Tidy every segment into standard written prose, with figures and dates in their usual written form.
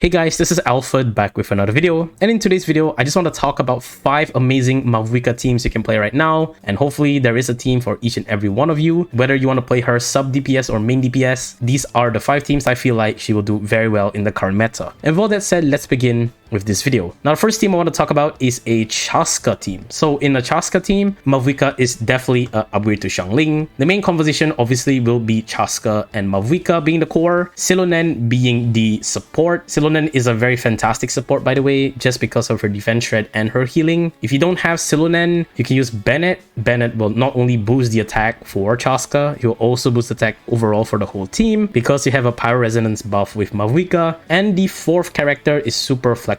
Hey guys, this is Alfred back with another video, and in today's video I just want to talk about 5 amazing MAVUIKA teams you can play right now, and hopefully there is a team for each and every one of you. Whether you want to play her sub DPS or main DPS, these are the 5 teams I feel like she will do very well in the current meta. And with all that said, let's begin with this video. Now the first team I want to talk about is a Chasca team. So in a Chasca team, MAVUIKA is definitely a upgrade to Xiangling. The main composition obviously will be Chasca and MAVUIKA being the core, Silonen being the support. Silonen is a very fantastic support, by the way, just because of her defense shred and her healing. If you don't have Silonen, you can use Bennett. Bennett will not only boost the attack for Chasca, he will also boost attack overall for the whole team because you have a pyro resonance buff with MAVUIKA. And the 4th character is super flexible.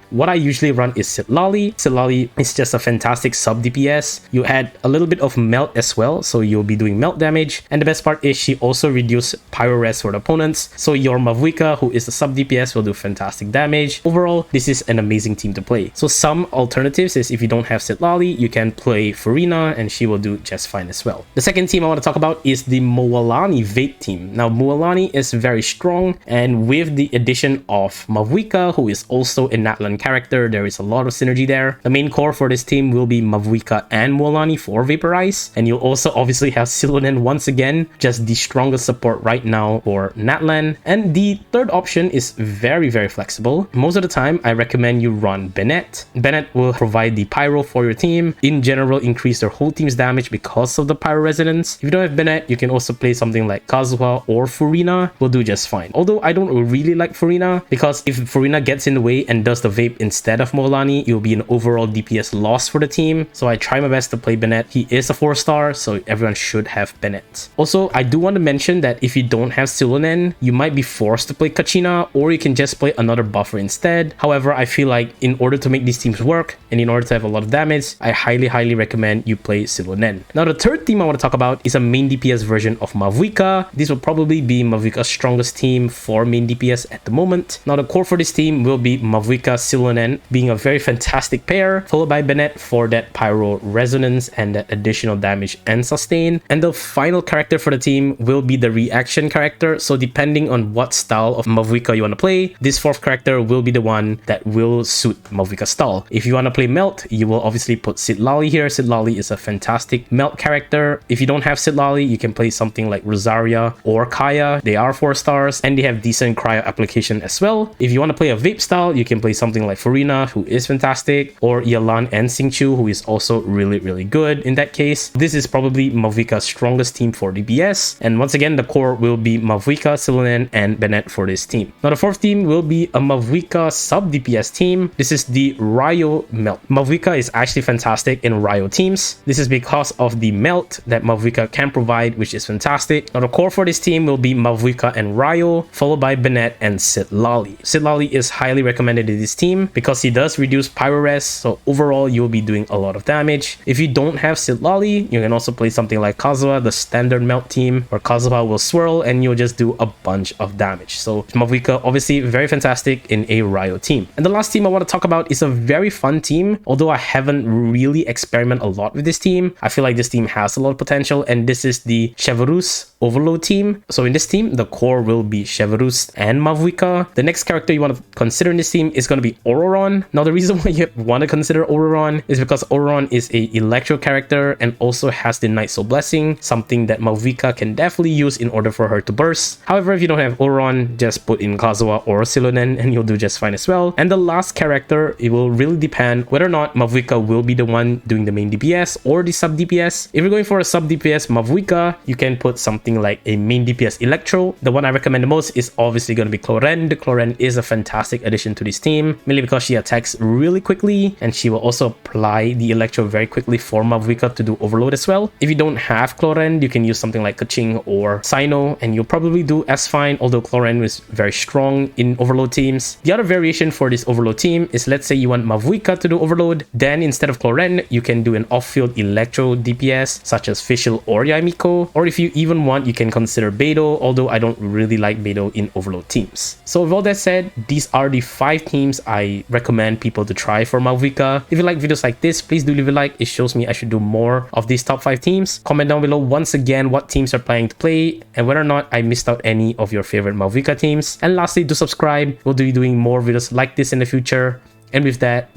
What I usually run is Sitlali. Sitlali is just a fantastic sub DPS. You add a little bit of melt as well, so you'll be doing melt damage. And the best part is she also reduces pyro res for the opponents, so your MAVUIKA, who is the sub DPS, will do fantastic damage. Overall, this is an amazing team to play. So some alternatives is if you don't have Sitlali, you can play Furina and she will do just fine as well. The second team I want to talk about is the Mualani Vape team. Now Mualani is very strong, and with the addition of MAVUIKA, who is also a Natlan character, there is a lot of synergy there. The main core for this team will be MAVUIKA and Mualani for Vaporize, and you'll also obviously have Silonen once again, just the strongest support right now for Natlan. And the third option is very flexible. Most of the time I recommend you run Bennett. Bennett will provide the pyro for your team, in general increase their whole team's damage because of the pyro resonance. If you don't have Bennett, you can also play something like Kazuha or Furina, will do just fine. Although I don't really like Furina, because if Furina gets in the way and does the vape instead of Mualani, it will be an overall DPS loss for the team. So I try my best to play Bennett. He is a 4-star, so everyone should have Bennett. Also, I do want to mention that if you don't have Silonen, you might be forced to play Kachina, or you can just play another buffer instead. However, I feel like in order to make these teams work and in order to have a lot of damage, I highly recommend you play Silonen. Now the third team I want to talk about is a main DPS version of MAVUIKA. This will probably be MAVUIKA's strongest team for main DPS at the moment. Now the core for this team will be MAVUIKA Silonen being a very fantastic pair, followed by Bennett for that pyro resonance and that additional damage and sustain. And the final character for the team will be the reaction character. So depending on what style of MAVUIKA you want to play, this 4th character will be the one that will suit MAVUIKA's style. If you want to play Melt, you will obviously put Sitlali here. Sitlali is a fantastic Melt character. If you don't have Sitlali, you can play something like Rosaria or Kaya. They are 4-stars and they have decent cryo application as well. If you want to play a vape style, you can play something like Furina, who is fantastic, or Yalan and Xingqiu, who is also really good in that case. This is probably MAVUIKA's strongest team for DPS, and once again the core will be MAVUIKA, Silonen, and Bennett for this team. Now the 4th team will be a MAVUIKA sub DPS team. This is the Wrio Melt. MAVUIKA is actually fantastic in Wrio teams. This is because of the melt that MAVUIKA can provide, which is fantastic. Now the core for this team will be MAVUIKA and Wrio, followed by Bennett and Sitlali. Sitlali is highly recommended in this team because he does reduce pyro res, so overall you'll be doing a lot of damage. If you don't have Sitlali, you can also play something like Kazuha, the standard melt team, where Kazuha will swirl and you'll just do a bunch of damage. So MAVUIKA obviously very fantastic in a Wrio team. And the last team I want to talk about is a very fun team, although I haven't really experimented a lot with this team. I feel like this team has a lot of potential, and this is the Cheverus Overload team. So in this team, the core will be Cheverus and MAVUIKA. The next character you want to consider in this team is going to be Ororon. Now the reason why you want to consider Ororon is because Ororon is a electro character and also has the Night Soul Blessing, something that MAVUIKA can definitely use in order for her to burst. However, if you don't have Ororon, just put in Kazuha or Silonen and you'll do just fine as well. And the last character, it will really depend whether or not MAVUIKA will be the one doing the main DPS or the sub DPS. If you're going for a sub DPS MAVUIKA, you can put something like a main DPS Electro. The one I recommend the most is obviously going to be Cloren. Cloren is a fantastic addition to this team, mainly because she attacks really quickly and she will also apply the Electro very quickly for MAVUIKA to do overload as well. If you don't have Cloren, you can use something like Kaching or Sino and you'll probably do as fine, although Cloren is very strong in overload teams. The other variation for this overload team is, let's say you want MAVUIKA to do overload, then instead of Cloren, you can do an off-field Electro DPS such as Fischl or Yaimiko, or if you even want want, you can consider Beidou, although I don't really like Beidou in Overload teams. So with all that said, these are the 5 teams I recommend people to try for MAVUIKA. If you like videos like this, please do leave a like. It shows me I should do more of these top 5 teams. Comment down below once again what teams you're planning to play and whether or not I missed out any of your favorite MAVUIKA teams. And lastly, do subscribe. We'll be doing more videos like this in the future. And with that,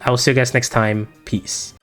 I'll see you guys next time. Peace.